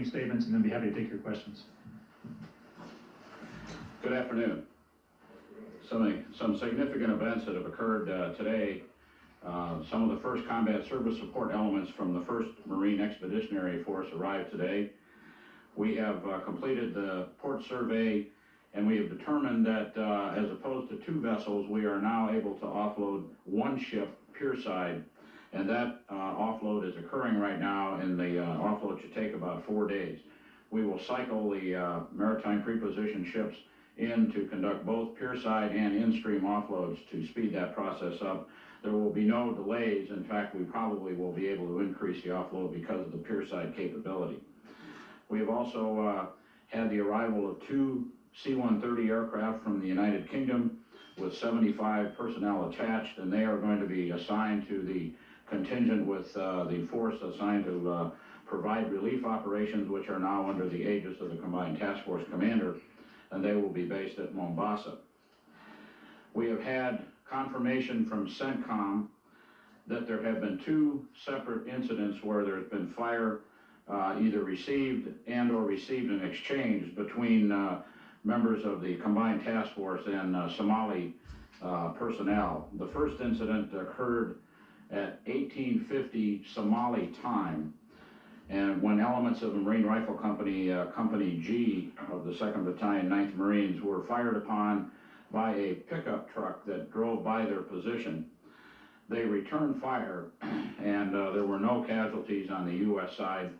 opening statements and then be happy to take your questions. Good afternoon. Some significant events that have occurred today. Some of the first combat service support elements from the 1st Marine Expeditionary Force arrived today. We have completed the port survey, and we have determined that as opposed to 2 vessels, we are now able to offload 1 ship pierside, and that offload is occurring right now, and the offload should take about 4 days. We will cycle the maritime preposition ships in to conduct both pierside and in-stream offloads to speed that process up. There will be no delays. In fact, we probably will be able to increase the offload because of the pierside capability. We have also had the arrival of 2 C-130 aircraft from the United Kingdom with 75 personnel attached, and they are going to be assigned to the contingent with the force assigned to provide relief operations, which are now under the aegis of the Combined Task Force Commander, and they will be based at Mombasa. We have had confirmation from CENTCOM that there have been 2 separate incidents where there has been fire either received and or received in exchange between members of the Combined Task Force and Somali personnel. The first incident occurred at 1850 Somali time, and when elements of the Marine Rifle Company, Company G of the 2nd Battalion, 9th Marines, were fired upon by a pickup truck that drove by their position. They returned fire, and there were no casualties on the U.S. side,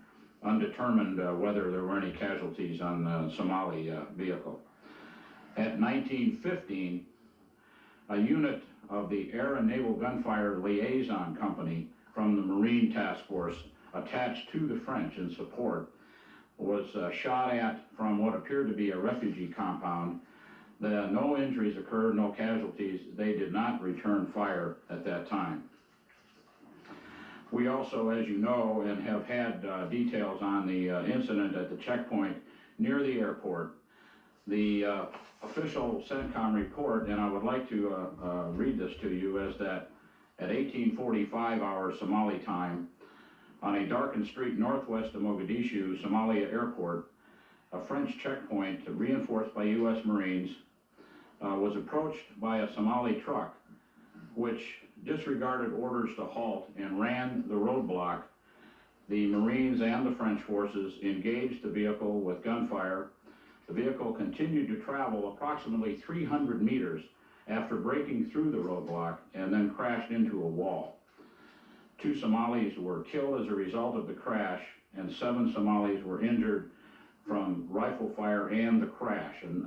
undetermined whether there were any casualties on the Somali vehicle. At 1915, a unit of the Air and Naval Gunfire Liaison Company from the Marine Task Force attached to the French in support was shot at from what appeared to be a refugee compound. No injuries occurred, no casualties. They did not return fire at that time. We also, as you know, and have had details on the incident at the checkpoint near the airport. The official CENTCOM report, and I would like to read this to you, is that at 1845 hours Somali time, on a darkened street northwest of Mogadishu, Somalia Airport, a French checkpoint reinforced by U.S. Marines was approached by a Somali truck which disregarded orders to halt and ran the roadblock. The Marines and the French forces engaged the vehicle with gunfire. The vehicle continued to travel approximately 300 meters after breaking through the roadblock and then crashed into a wall. 2 Somalis were killed as a result of the crash, and 7 Somalis were injured from rifle fire and the crash. And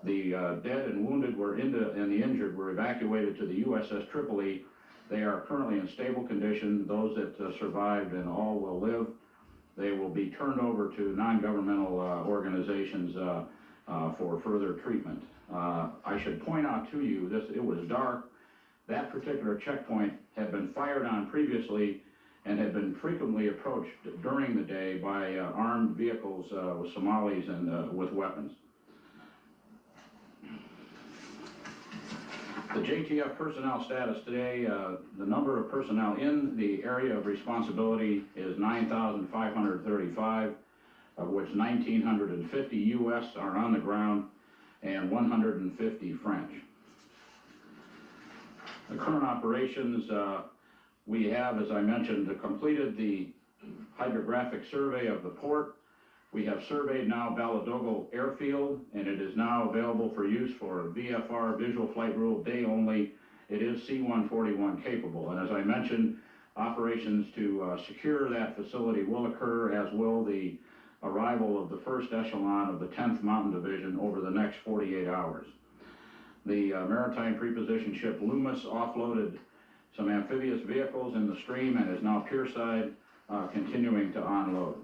the dead and wounded and the injured were evacuated to the USS Tripoli. They are currently in stable condition. Those that survived and all will live. They will be turned over to non-governmental organizations for further treatment. I should point out to you, it was dark. That particular checkpoint had been fired on previously and had been frequently approached during the day by armed vehicles with Somalis and with weapons. The JTF personnel status today, the number of personnel in the area of responsibility is 9,535, of which 1,950 U.S. are on the ground and 150 French. The current operations, we have, as I mentioned, completed the hydrographic survey of the port. We have surveyed now Baladogle Airfield, and it is now available for use for VFR, Visual Flight Rule, day only. It is C-141 capable, and as I mentioned, operations to secure that facility will occur, as will the arrival of the first echelon of the 10th Mountain Division over the next 48 hours. The maritime preposition ship Loomis offloaded some amphibious vehicles in the stream and is now pierside, continuing to offload.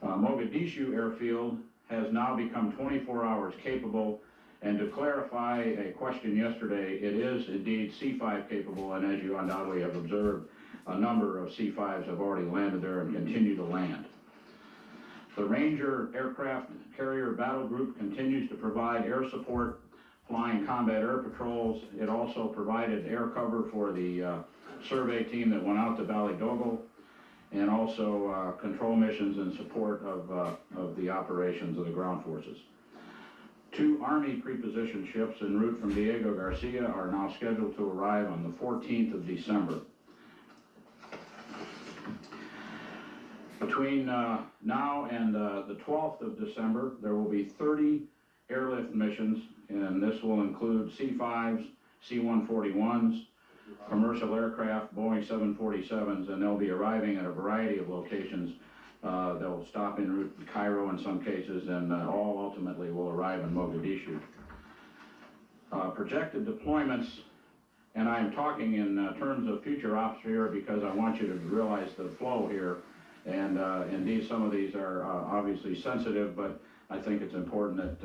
Mogadishu Airfield has now become 24 hours capable, and to clarify a question yesterday, it is indeed C-5 capable, and as you undoubtedly have observed, a number of C-5s have already landed there and continue to land. The Ranger Aircraft Carrier Battle Group continues to provide air support, flying combat air patrols. It also provided air cover for the survey team that went out to Baladogle. and also control missions in support of the operations of the ground forces. 2 Army preposition ships en route from Diego Garcia are now scheduled to arrive on the 14th of December. Between now and the 12th of December, there will be 30 airlift missions, and this will include C-5s, C-141s, commercial aircraft, Boeing 747s, and they'll be arriving at a variety of locations. They'll stop en route in Cairo in some cases, and all ultimately will arrive in Mogadishu. Projected deployments, and I'm talking in terms of future ops here because I want you to realize the flow here, and indeed some of these are obviously sensitive, but I think it's important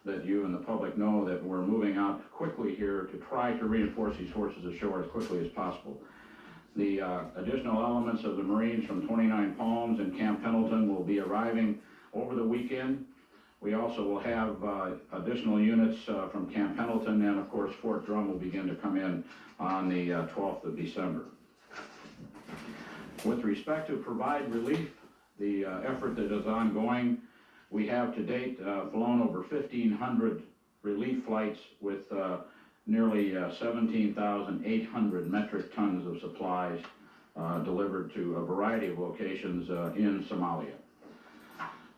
that you and the public know that we're moving out quickly here to try to reinforce these forces ashore as quickly as possible. The additional elements of the Marines from 29 Palms and Camp Pendleton will be arriving over the weekend. We also will have additional units from Camp Pendleton, and of course Fort Drum will begin to come in on the 12th of December. With respect to provide relief, the effort that is ongoing, we have to date flown over 1,500 relief flights with nearly 17,800 metric tons of supplies delivered to a variety of locations in Somalia.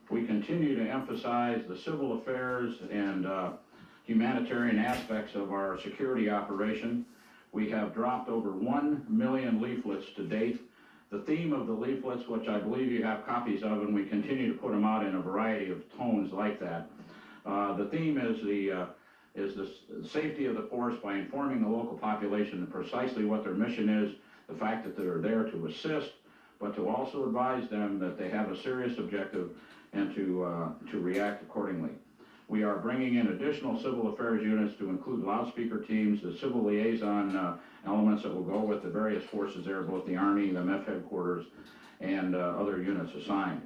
We continue to emphasize the civil affairs and humanitarian aspects of our security operation. We have dropped over 1 million leaflets to date. The theme of the leaflets, which I believe you have copies of, and we continue to put them out in a variety of tones like that. The theme is the safety of the force by informing the local population precisely what their mission is, the fact that they're there to assist, but to also advise them that they have a serious objective and to react accordingly. We are bringing in additional civil affairs units to include loudspeaker teams, the civil liaison elements that will go with the various forces there, both the Army, the MEF headquarters, and other units assigned.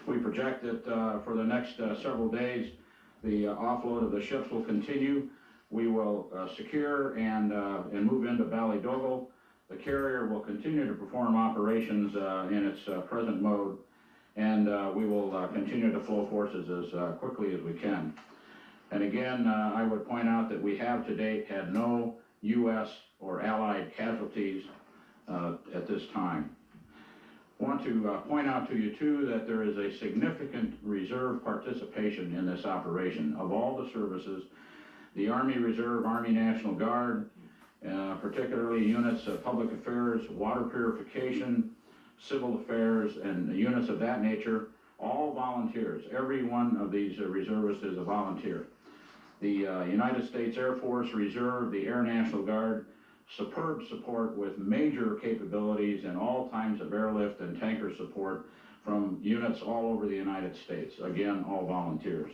We project that for the next several days, the offload of the ships will continue. We will secure and move into Balidogle. The carrier will continue to perform operations in its present mode, and we will continue to flow forces as quickly as we can. And again, I would point out that we have to date had no U.S. or Allied casualties at this time. I want to point out to you too that there is a significant reserve participation in this operation of all the services, the Army Reserve, Army National Guard, particularly units of public affairs, water purification, civil affairs, and units of that nature, all volunteers. Every one of these reservists is a volunteer. The United States Air Force Reserve, the Air National Guard, superb support with major capabilities in all times of airlift and tanker support from units all over the United States. Again, all volunteers.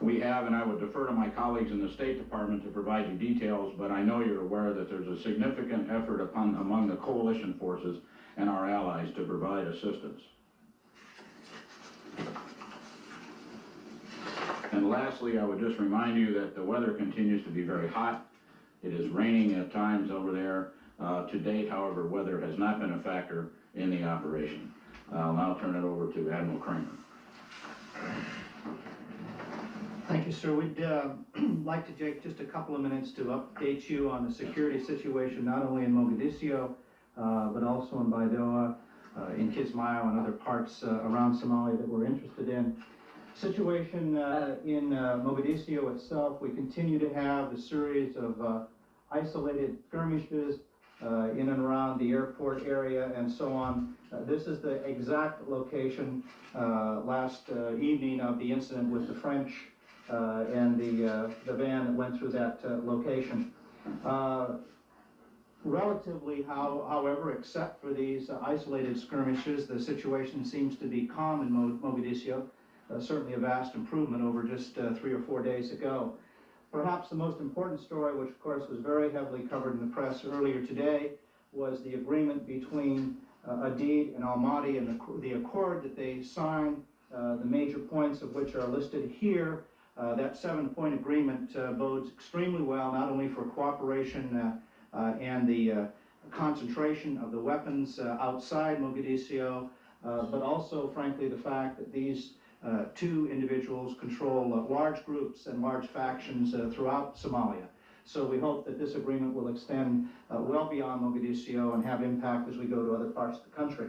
We have, and I would defer to my colleagues in the State Department to provide you details, but I know you're aware that there's a significant effort among the coalition forces and our allies to provide assistance. And lastly, I would just remind you that the weather continues to be very hot. It is raining at times over there. To date, however, weather has not been a factor in the operation. I'll now turn it over to Admiral Kramer. Thank you, sir. We'd like to take just a couple of minutes to update you on the security situation, not only in Mogadiscio, but also in Baidoa, in Kismayo, and other parts around Somalia that we're interested in. Situation in Mogadiscio itself, we continue to have a series of isolated skirmishes in and around the airport area and so on. This is the exact location last evening of the incident with the French and the van that went through that location. Relatively, however, except for these isolated skirmishes, the situation seems to be calm in Mogadiscio. Certainly a vast improvement over just 3 or 4 days ago. Perhaps the most important story, which of course was very heavily covered in the press earlier today, was the agreement between Adid and Almaty and the accord that they signed, the major points of which are listed here. That 7-point agreement bodes extremely well, not only for cooperation and the concentration of the weapons outside Mogadiscio, but also, frankly, the fact that these two individuals control large groups and large factions throughout Somalia. So we hope that this agreement will extend well beyond Mogadiscio and have impact as we go to other parts of the country.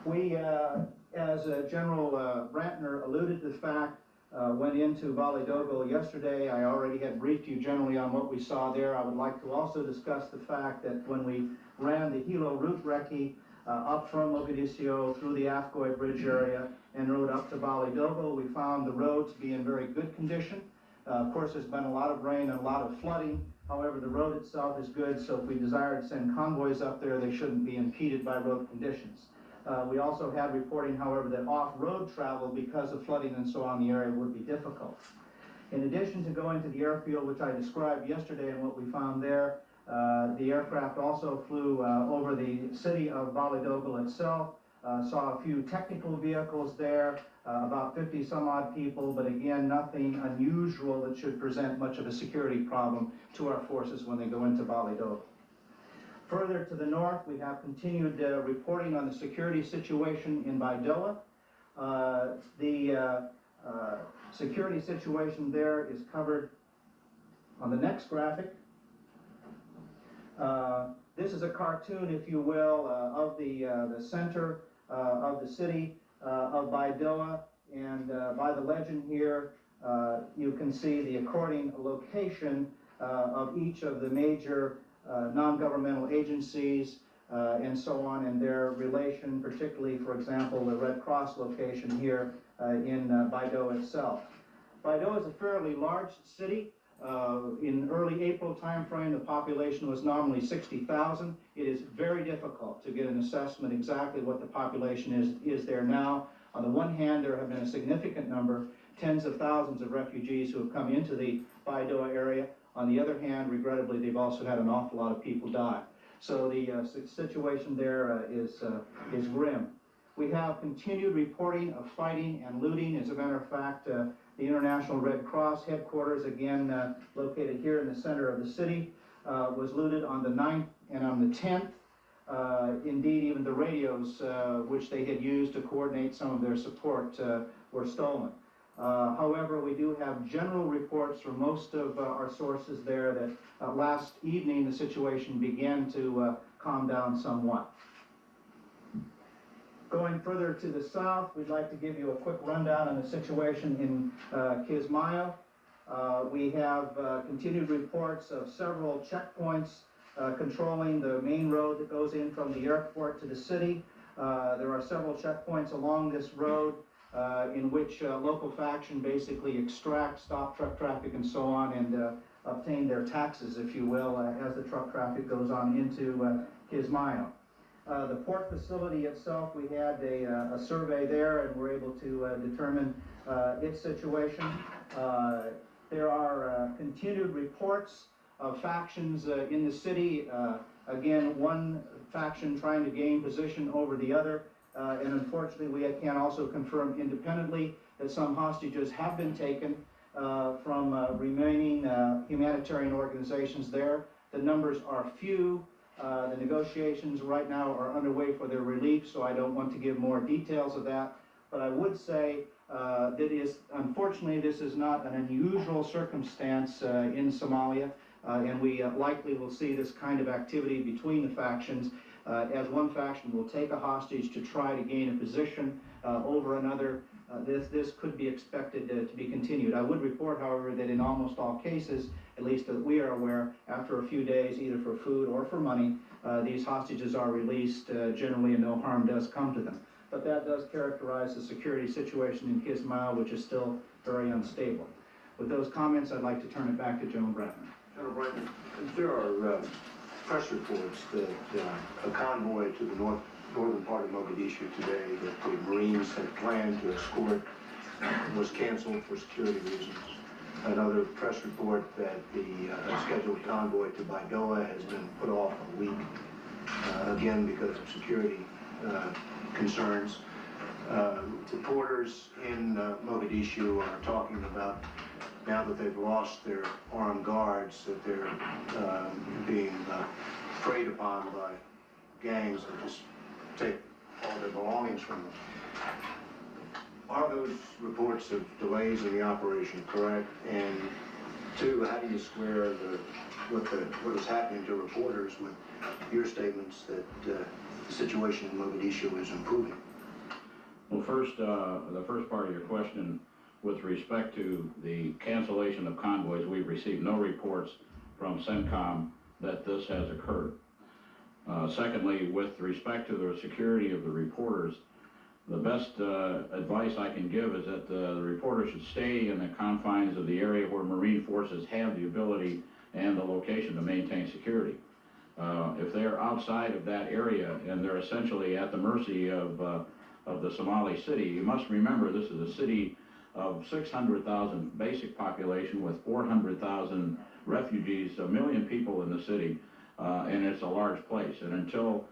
We, as General Brantner alluded to the fact, went into Validogo yesterday. I already had briefed you generally on what we saw there. I would like to also discuss the fact that when we ran the Hilo route recce up from Mogadiscio through the Afgoy Bridge area and rode up to Validogo, we found the road to be in very good condition. Of course, there's been a lot of rain and a lot of flooding. However, the road itself is good, so if we desire to send convoys up there, they shouldn't be impeded by road conditions. We also had reporting, however, that off-road travel because of flooding and so on in the area would be difficult. In addition to going to the airfield, which I described yesterday and what we found there, the aircraft also flew over the city of Validogo itself, saw a few technical vehicles there, about 50 some odd people, but again, nothing unusual that should present much of a security problem to our forces when they go into Validogo. Further to the north, we have continued reporting on the security situation in Baidoa. The security situation there is covered on the next graphic. This is a cartoon, if you will, of the center of the city of Baidoa, and by the legend here, you can see the according location of each of the major non-governmental agencies and so on, and their relation, particularly, for example, the Red Cross location here in Baidoa itself. Baidoa is a fairly large city. In early April timeframe, the population was nominally 60,000. It is very difficult to get an assessment exactly what the population is there now. On the one hand, there have been a significant number, tens of thousands of refugees who have come into the Baidoa area. On the other hand, regrettably, they've also had an awful lot of people die. So the situation there is grim. We have continued reporting of fighting and looting. As a matter of fact, the International Red Cross headquarters, again located here in the center of the city, was looted on the 9th and on the 10th. Indeed, even the radios which they had used to coordinate some of their support were stolen. However, we do have general reports from most of our sources there that last evening the situation began to calm down somewhat. Going further to the south, we'd like to give you a quick rundown on the situation in Kismayo. We have continued reports of several checkpoints controlling the main road that goes in from the airport to the city. There are several checkpoints along this road in which local faction basically extract, stop truck traffic and so on, and obtain their taxes, if you will, as the truck traffic goes on into Kismayo. The port facility itself, we had a survey there and were able to determine its situation. There are continued reports of factions in the city. Again, one faction trying to gain position over the other. And unfortunately, we can also confirm independently that some hostages have been taken from remaining humanitarian organizations there. The numbers are few. The negotiations right now are underway for their relief, so I don't want to give more details of that. But I would say that unfortunately, this is not an unusual circumstance in Somalia, and we likely will see this kind of activity between the factions as one faction will take a hostage to try to gain a position over another. This could be expected to be continued. I would report, however, that in almost all cases, at least that we are aware, after a few days, either for food or for money, these hostages are released generally and no harm does come to them. But that does characterize the security situation in Kismayo, which is still very unstable. With those comments, I'd like to turn it back to General Brantner. General Brantner, there are press reports that a convoy to the northern part of Mogadishu today that the Marines had planned to escort was canceled for security reasons. Another press report that the scheduled convoy to Baidoa has been put off a week, again because of security concerns. Reporters in Mogadishu are talking about, now that they've lost their armed guards, that they're being preyed upon by gangs that just take all their belongings from them. Are those reports of delays in the operation correct? And two, how do you square what is happening to reporters with your statements that the situation in Mogadishu is improving? Well, first, the first part of your question, with respect to the cancellation of convoys, we've received no reports from CENTCOM that this has occurred. Secondly, with respect to the security of the reporters, the best advice I can give is that the reporters should stay in the confines of the area where Marine forces have the ability and the location to maintain security. If they're outside of that area and they're essentially at the mercy of the Somali city, you must remember this is a city of 600,000 basic population with 400,000 refugees, 1 million people in the city, and it's a large place. And until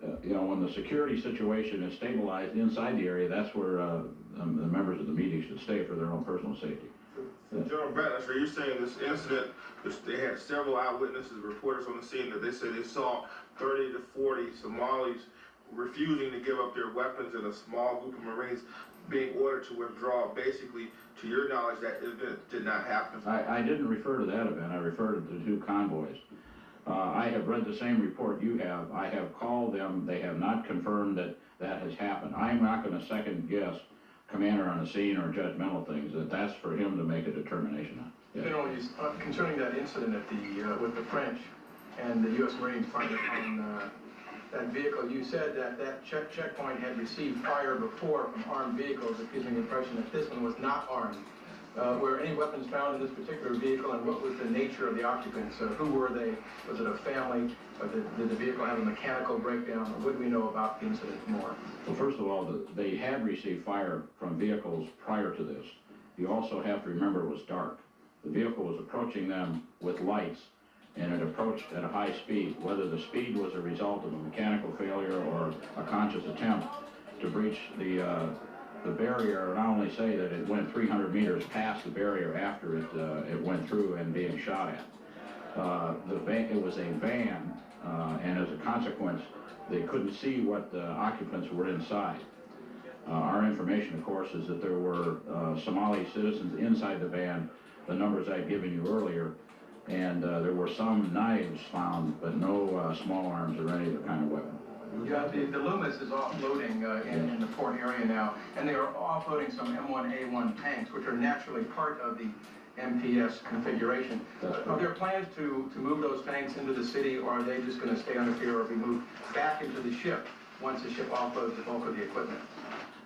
when the security situation is stabilized inside the area, that's where the members of the media should stay for their own personal safety. General Bradley, so you're saying this incident, they had several eyewitnesses, reporters on the scene that they said they saw 30 to 40 Somalis refusing to give up their weapons and a small group of Marines being ordered to withdraw. Basically, to your knowledge, that event did not happen. I didn't refer to that event, I referred to the 2 convoys. I have read the same report you have. I have called them. They have not confirmed that that has happened. I'm not going to second guess commander on the scene or judgmental things. That's for him to make a determination on. Yes. General, concerning that incident at with the French and the U.S. Marines firing on that vehicle, you said that that checkpoint had received fire before from armed vehicles. It gives me the impression that this one was not armed. Were any weapons found in this particular vehicle, and what was the nature of the occupants? Who were they? Was it a family? Did the vehicle have a mechanical breakdown? Or what do we know about the incident more? Well, first of all, they had received fire from vehicles prior to this. You also have to remember it was dark. The vehicle was approaching them with lights, and it approached at a high speed. Whether the speed was a result of a mechanical failure or a conscious attempt to breach the barrier, and I only say that it went 300 meters past the barrier after it went through and being shot at. It was a van, and as a consequence, they couldn't see what the occupants were inside. Our information, of course, is that there were Somali citizens inside the van, the numbers I'd given you earlier, and there were some knives found, but no small arms or any other kind of weapon. Yeah, the Loomis is offloading in the port area now, and they are offloading some M1A1 tanks, which are naturally part of the MPS configuration. Are there plans to move those tanks into the city, or are they just going to stay under here or be moved back into the ship once the ship offloads the bulk of the equipment?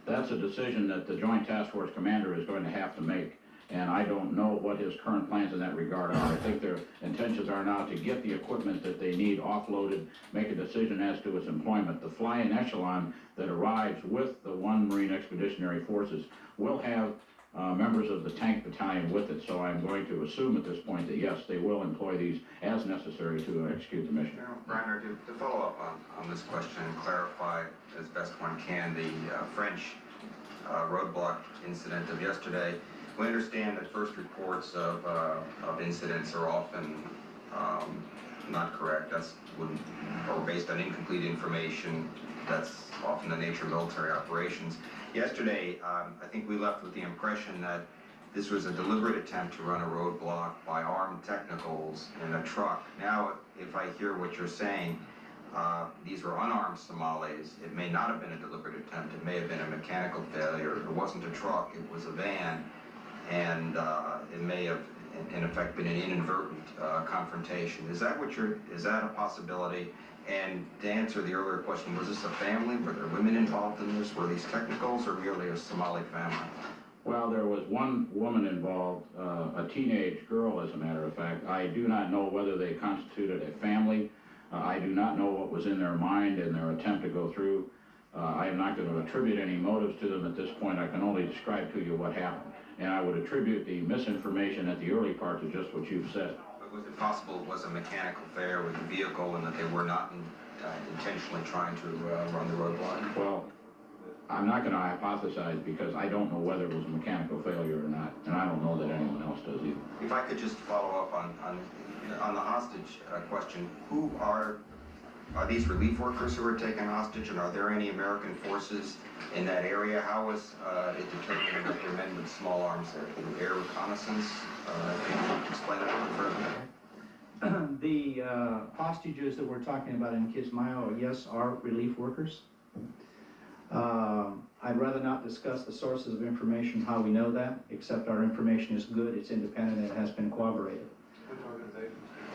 That's a decision that the Joint Task Force Commander is going to have to make, and I don't know what his current plans in that regard are. I think their intentions are now to get the equipment that they need offloaded, make a decision as to its employment. The flying echelon that arrives with the 1 Marine Expeditionary Forces will have members of the tank battalion with it, so I'm going to assume at this point that yes, they will employ these as necessary to execute the mission. Reiner, to follow up on this question and clarify as best one can the French roadblock incident of yesterday, we understand that first reports of incidents are often not correct. Or based on incomplete information. That's often the nature of military operations. Yesterday, I think we left with the impression that this was a deliberate attempt to run a roadblock by armed technicals in a truck. Now, if I hear what you're saying, these were unarmed Somalis. It may not have been a deliberate attempt. It may have been a mechanical failure. It wasn't a truck. It was a van. And it may have, in effect, been an inadvertent confrontation. Is that a possibility? And to answer the earlier question, was this a family? Were there women involved in this? Were these technicals or merely a Somali family? Well, there was one woman involved, a teenage girl, as a matter of fact. I do not know whether they constituted a family. I do not know what was in their mind in their attempt to go through. I am not going to attribute any motives to them at this point. I can only describe to you what happened. And I would attribute the misinformation at the early part to just what you've said. But was it possible it was a mechanical failure with the vehicle and that they were not intentionally trying to run the roadblock? Well, I'm not gonna hypothesize because I don't know whether it was a mechanical failure or not, and I don't know that anyone else does either. If I could just follow up on the hostage question, who are these relief workers who were taken hostage, and are there any American forces in that area? How was it determined that they're men with small arms there? Through air reconnaissance? Can you explain that a little further? The hostages that we're talking about in Kismayo, yes, are relief workers. I'd rather not discuss the sources of information, how we know that, except our information is good, it's independent, and it has been corroborated.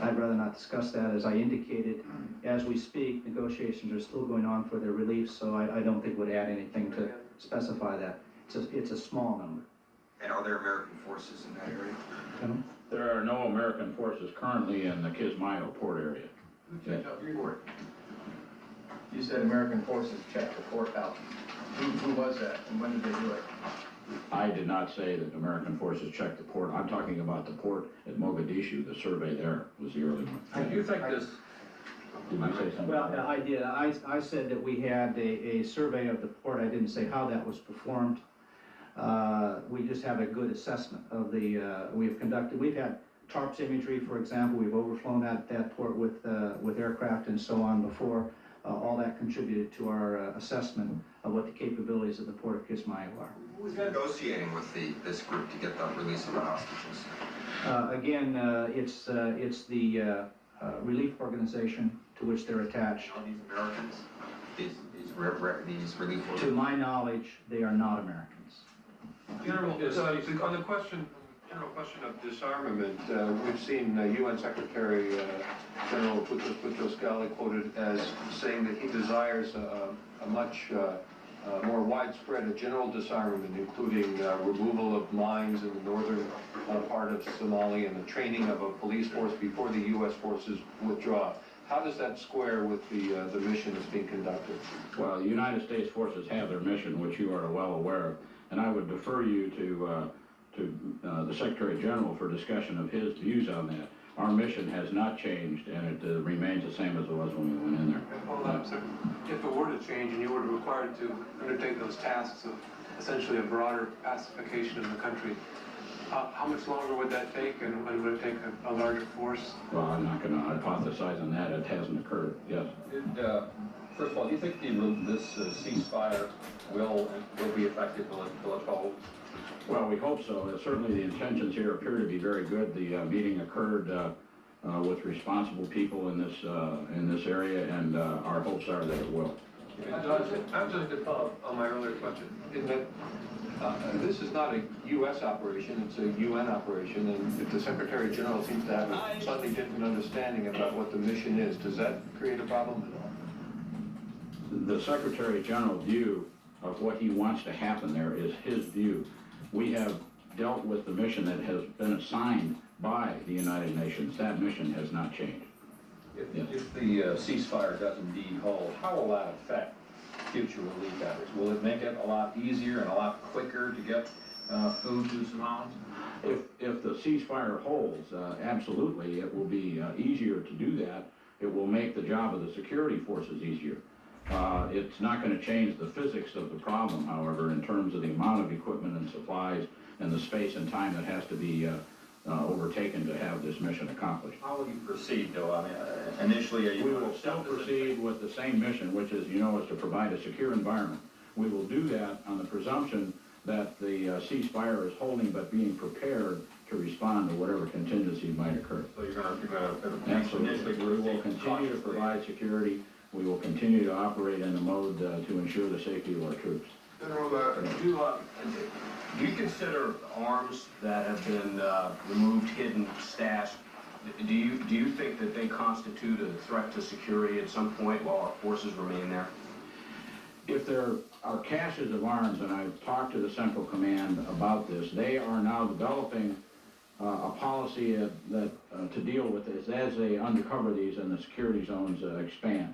I'd rather not discuss that. As I indicated, as we speak, negotiations are still going on for their relief, so I don't think would add anything to specify that. It's a small number. And are there American forces in that area? There are no American forces currently in the Kismayo port area. Who checked out the port? You said American forces checked the port out. Who was that, and when did they do it? I did not say that American forces checked the port. I'm talking about the port at Mogadishu. The survey there was the early one. Do you think this? Did you say something? Well, I did. I said that we had a survey of the port. I didn't say how that was performed. We just have a good assessment of the, we've had TARPS imagery, for example. We've overflown that port with aircraft and so on before. All that contributed to our assessment of what the capabilities of the port of Kismayo are. Who's negotiating with this group to get the release of the hostages? Again, it's the relief organization to which they're attached. Are these Americans? These relief workers? To my knowledge, they are not Americans. General, on the question, general question of disarmament, we've seen UN Secretary General Boutros-Ghali quoted as saying that he desires a much more widespread general disarmament, including removal of mines in the northern part of Somalia and the training of a police force before the U.S. forces withdraw. How does that square with the mission that's being conducted? Well, the United States forces have their mission, which you are well aware of, and I would defer you to the Secretary General for discussion of his views on that. Our mission has not changed, and it remains the same as it was when we went in there. Hold on, sir. If it were to change and you were required to undertake those tasks of essentially a broader pacification of the country, how much longer would that take, and would it take a larger force? Well, I'm not going to hypothesize on that. It hasn't occurred. Yes. First of all, do you think this ceasefire will be effective till it's holds? Well, we hope so. Certainly the intentions here appear to be very good. The meeting occurred with responsible people in this area, and our hopes are that it will. I was just to follow up on my earlier question, in that this is not a U.S. operation, it's a UN operation, and if the Secretary General seems to have a slightly different understanding about what the mission is, does that create a problem at all? The Secretary General's view of what he wants to happen there is his view. We have dealt with the mission that has been assigned by the United Nations. That mission has not changed. If the ceasefire does indeed hold, how will that affect future relief efforts? Will it make it a lot easier and a lot quicker to get food to Somalians? If the ceasefire holds, absolutely, it will be easier to do that. It will make the job of the security forces easier. It's not going to change the physics of the problem, however, in terms of the amount of equipment and supplies and the space and time that has to be overtaken to have this mission accomplished. How will you proceed, though? I mean, initially, are you We going will to still proceed with the same mission, which is, is to provide a secure environment. We will do that on the presumption that the ceasefire is holding but being prepared to respond to whatever contingency might occur. So you're going to Absolutely. We will continue to provide security. We will continue to operate in the mode to ensure the safety of our troops. General, Do you consider arms that have been removed, hidden, stashed, do you think that they constitute a threat to security at some point while our forces remain there? If there are caches of arms, and I've talked to the Central Command about this, they are now developing a policy to deal with this as they uncover these and the security zones expand.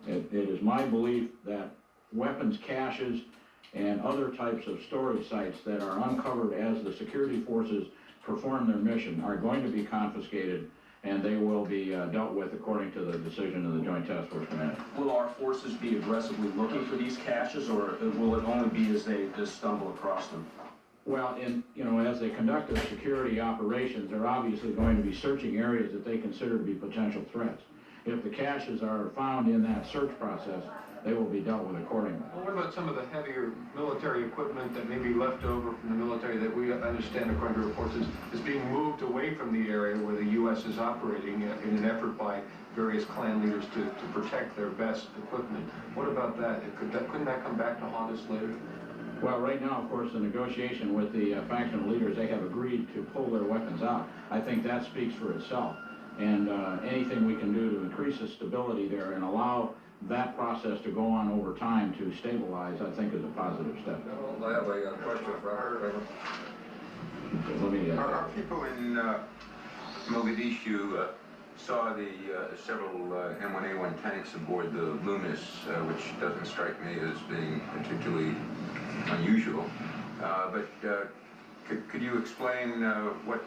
It is my belief that weapons caches and other types of storage sites that are uncovered as the security forces perform their mission are going to be confiscated and they will be dealt with according to the decision of the Joint Task Force Commander. Will our forces be aggressively looking for these caches, or will it only be as they just stumble across them? Well, as they conduct their security operations, they're obviously going to be searching areas that they consider to be potential threats. If the caches are found in that search process, they will be dealt with accordingly. Well, what about some of the heavier military equipment that may be left over from the military that we understand, according to reports, is being moved away from the area where the U.S. is operating in an effort by various clan leaders to protect their best equipment? What about that? Couldn't that come back to haunt us later? Well, right now, of course, the negotiation with the faction leaders, they have agreed to pull their weapons out. I think that speaks for itself. And anything we can do to increase the stability there and allow that process to go on over time to stabilize, I think is a positive step. I have a question for our Let me, Our people in Mogadishu saw the several M1A1 tanks aboard the Loomis, which doesn't strike me as being particularly unusual. But could you explain what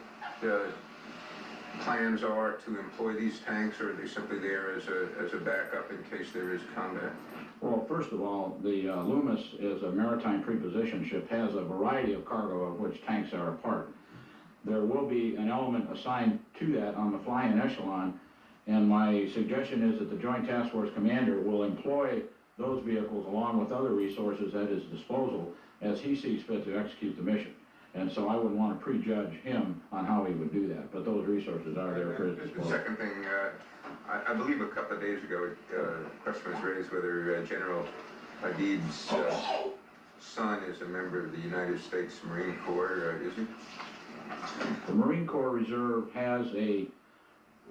plans are to employ these tanks, or are they simply there as a backup in case there is combat? well, first of all, the Loomis is a maritime preposition ship, has a variety of cargo of which tanks are a part. There will be an element assigned to that on the flying echelon, and my suggestion is that the Joint Task Force Commander will employ those vehicles along with other resources at his disposal as he sees fit to execute the mission. And so I wouldn't want to prejudge him on how he would do that, but those resources are there for his The disposal. second thing, I believe a couple of days ago, a question was raised whether General Hadid's son is a member of the United States Marine Corps. Is he? The Marine Corps Reserve has a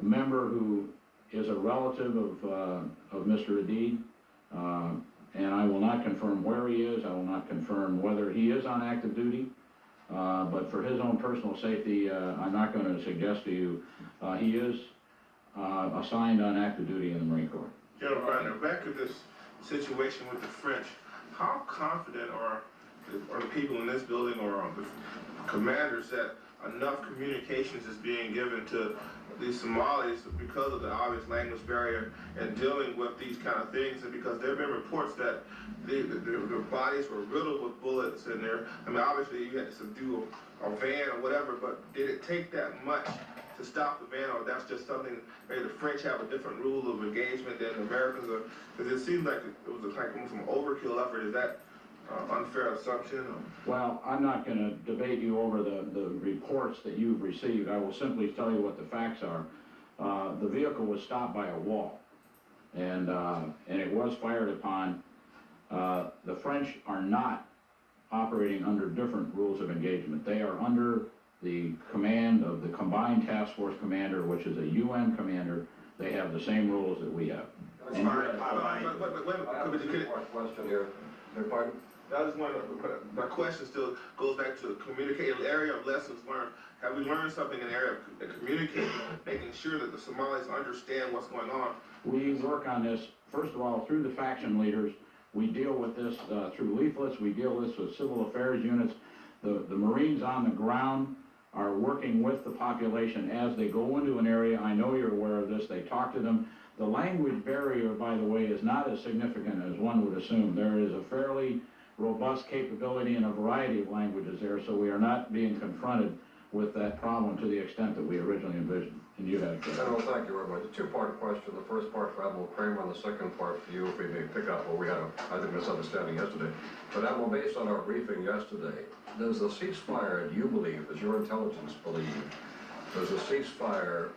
member who is a relative of Mr. Hadid, and I will not confirm where he is. I will not confirm whether he is on active duty. But for his own personal safety, I'm not going to suggest to you he is assigned on active duty in the Marine Corps. General Bradner, back to this situation with the French, how confident are the people in this building or the commanders that enough communications is being given to these Somalis because of the obvious language barrier and dealing with these kind of things? And because there have been reports that their bodies were riddled with bullets in there. I mean, obviously you had to subdue a van or whatever, but did it take that much to stop the van, or that's just something, maybe the French have a different rule of engagement than the Americans? Because it seems like it was like some overkill effort. Is that unfair assumption? Well, I'm not going to debate you over the reports that you've received. I will simply tell you what the facts are. The vehicle was stopped by a wall, and it was fired upon. The French are not operating under different rules of engagement. They are under the command of the Combined Task Force Commander, which is a UN commander. They have the same rules that we have. Question here. Pardon? I just want to, my question still goes back to communicating, the area of lessons learned. Have we learned something in the area of communicating, making sure that the Somalis understand what's going on? We work on this, first of all, through the faction leaders. We deal with this through leaflets. We deal with this with civil affairs units. The Marines on the ground are working with the population as they go into an area. I know you're aware of this. They talk to them. The language barrier, by the way, is not as significant as one would assume. There is a fairly robust capability in a variety of languages there, so we are not being confronted with that problem to the extent that we originally envisioned. And you had General, thank you very much. A two-part question. The first part for Admiral Kramer, and the second part for you, if we may pick up where we had I think, misunderstanding yesterday. But Admiral, based on our briefing yesterday, does the ceasefire, do you believe, does your intelligence believe, does the ceasefire,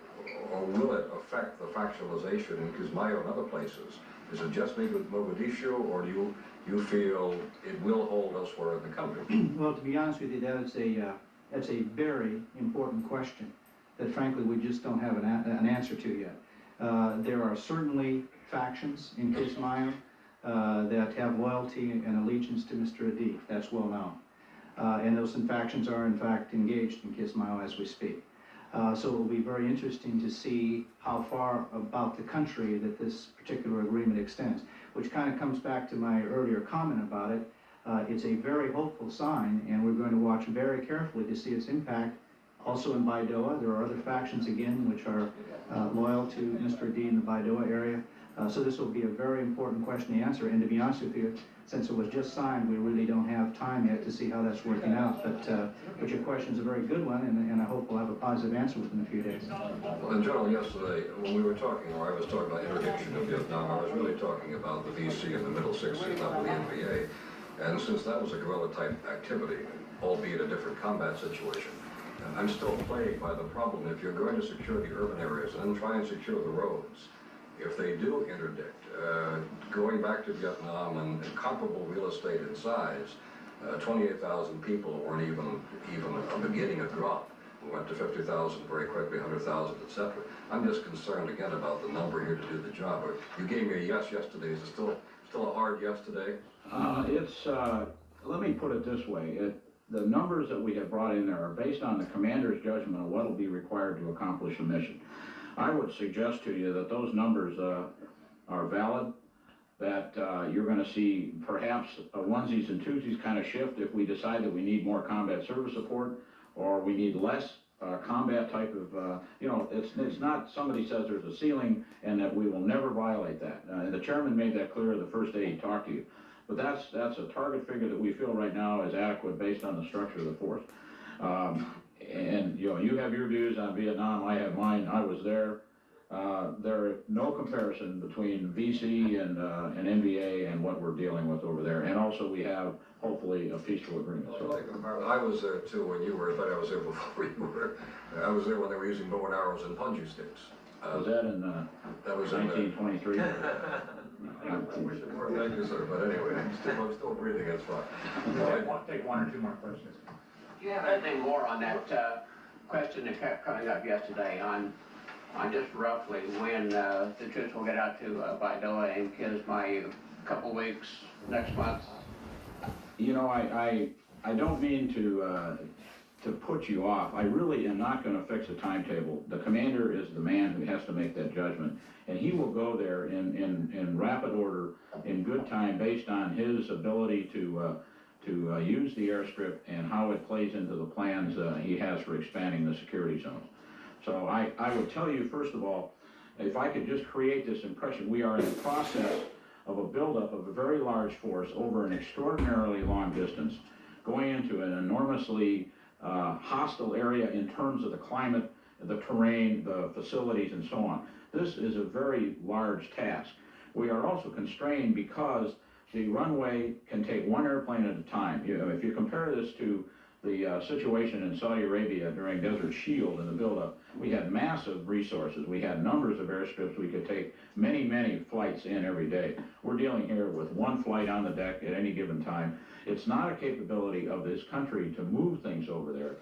or will it affect the factionalization in Kismayo and other places? Is it just maybe with Mogadishu, or do you feel it will hold elsewhere in the country? Well, to be honest with you, that's a very important question that frankly we just don't have an answer to yet. There are certainly factions in Kismayo that have loyalty and allegiance to Mr. Hadid. That's well known. And those factions are in fact engaged in Kismayo as we speak. So it will be very interesting to see how far about the country that this particular agreement extends, which kind of comes back to my earlier comment about it. It's a very hopeful sign, and we're going to watch very carefully to see its impact Also in Baidoa, there are other factions again which are loyal to Mr. Adid in the Baidoa area. So this will be a very important question to answer. And to be honest with you, since it was just signed, we really don't have time yet to see how that's working out. But your question is a very good one, and I hope we'll have a positive answer within a few days. Well, in general, yesterday, when we were talking, or I was talking about interdiction of Vietnam, I was really talking about the VC in the middle 60s, not the NVA. And since that was a guerrilla-type activity, albeit a different combat situation, I'm still plagued by the problem. If you're going to secure the urban areas and try and secure the roads, if they do interdict, going back to Vietnam and comparable real estate in size, 28,000 people weren't even a beginning of drop. We went to 50,000 very quickly, 100,000, etc. I'm just concerned again about the number here to do the job. You gave me a yes yesterday. Is it still a hard yes today? Let me put it this way. The numbers that we have brought in there are based on the commander's judgment of what will be required to accomplish the mission. I would suggest to you that those numbers are valid, that you're going to see perhaps a onesies and twosies kind of shift if we decide that we need more combat service support or we need less combat type of, it's not somebody says there's a ceiling and that we will never violate that. And the chairman made that clear the first day he talked to you. But that's a target figure that we feel right now is adequate based on the structure of the force. And you have your views on Vietnam, I have mine. I was there. There is no comparison between VC and NVA and what we're dealing with over there. And also we have hopefully a peaceful agreement. So. I was there too when you were, but I was there before you were. I was there when they were using bow and arrows and punji sticks. Was that in that was 1923? Thank you, sir. But anyway, I'm still breathing. It's fine. Take one or two more questions. Do you have anything more on that question that kept coming up yesterday on just roughly when the troops will get out to Baidoa and Kismayu, a couple weeks, next month? I don't mean to put you off. I really am not going to fix a timetable. The commander is the man who has to make that judgment, and he will go there in rapid order, in good time, based on his ability to use the airstrip and how it plays into the plans he has for expanding the security zones. So I would tell you, first of all, if I could just create this impression, we are in the process of a buildup of a very large force over an extraordinarily long distance, going into an enormously hostile area in terms of the climate, the terrain, the facilities, and so on. This is a very large task. We are also constrained because the runway can take one airplane at a time. If you compare this to the situation in Saudi Arabia during Desert Shield and the buildup, we had massive resources. We had numbers of airstrips. We could take many, many flights in every day. We're dealing here with one flight on the deck at any given time. It's not a capability of this country to move things over there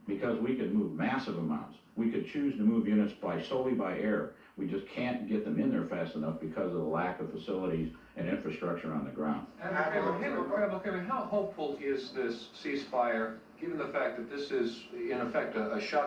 because we could move massive amounts. We could choose to move units solely by air. We just can't get them in there fast enough because of the lack of facilities and infrastructure on the ground. How hopeful is this ceasefire, given the fact that this is, in effect, a shut